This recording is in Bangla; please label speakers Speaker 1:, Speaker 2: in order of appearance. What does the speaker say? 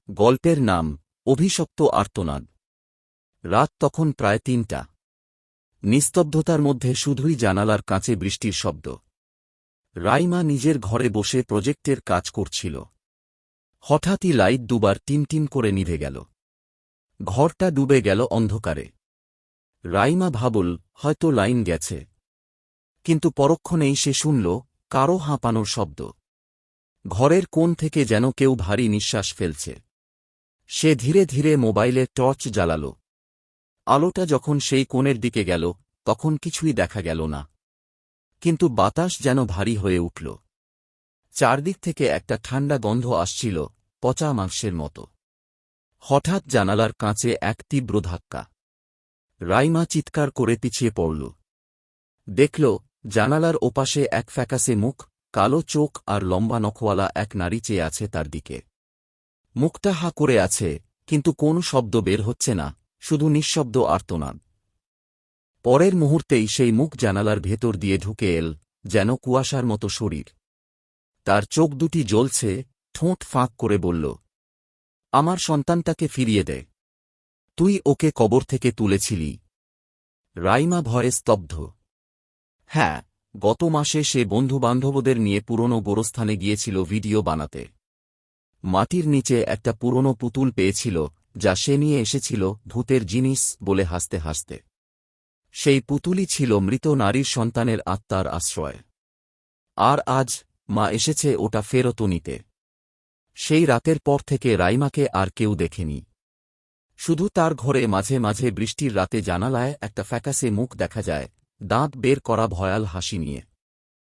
Speaker 1: গল্পের নাম অভিশপ্ত আর্তনাদ। রাত তখন প্রায় ৩টা। নিস্তব্ধতার মধ্যে শুধুই জানালার কাঁচে বৃষ্টির শব্দ। রাইমা নিজের ঘরে বসে প্রজেক্টের কাজ করছিল। হঠাৎই লাইট দুবার টিমটিম করে নিভে গেল। ঘরটা ডুবে গেল অন্ধকারে। রাইমা ভাবল হয়তো লাইন গেছে, কিন্তু পরক্ষণেই সে শুনল কারো হাঁপানোর শব্দ। ঘরের কোণ থেকে যেন কেউ ভারী নিঃশ্বাস ফেলছে। সে ধীরে ধীরে মোবাইলের টর্চ জ্বালাল। আলোটা যখন সেই কোণের দিকে গেল তখন কিছুই দেখা গেল না, কিন্তু বাতাস যেন ভারী হয়ে উঠল। চারদিক থেকে একটা ঠান্ডা গন্ধ আসছিল, পচা মাংসের মতো। হঠাৎ জানালার কাঁচে এক তীব্র ধাক্কা। রাইমা চিৎকার করে পিছিয়ে পড়ল। দেখল জানালার ওপাশে এক ফ্যাকাসে মুখ, কালো চোখ আর লম্বা নখওয়ালা এক নারী চেয়ে আছে তার দিকে। মুখটা হা করে আছে, কিন্তু কোনো শব্দ বের হচ্ছে না, শুধু নিঃশব্দ আর্তনাদ। পরের মুহূর্তেই সেই মুখ জানালার ভেতর দিয়ে ঢুকে এল, যেন কুয়াশার মতো শরীর। তার চোখ দুটি জ্বলছে, ঠোঁট ফাঁক করে বলল, আমার সন্তানটাকে ফিরিয়ে দে। তুই ওকে কবর থেকে তুলেছিলি। রাইমা ভয়ে স্তব্ধ। হ্যাঁ, গত মাসে সে বন্ধুবান্ধবদের নিয়ে পুরনো গোরস্থানে গিয়েছিল ভিডিও বানাতে। মাটির নিচে একটা পুরনো পুতুল পেয়েছিল, যা সে নিয়ে এসেছিল ভূতের জিনিস বলে হাসতে হাসতে। সেই পুতুলই ছিল মৃত নারীর সন্তানের আত্মার আশ্রয়। আর আজ মা এসেছে ওটা ফেরত নিতে। সেই রাতের পর থেকে রাইমাকে আর কেউ দেখেনি। শুধু তার ঘরে মাঝে মাঝে বৃষ্টির রাতে জানালায় একটা ফ্যাকাসে মুখ দেখা যায়, দাঁত বের করা ভয়াল হাসি নিয়ে।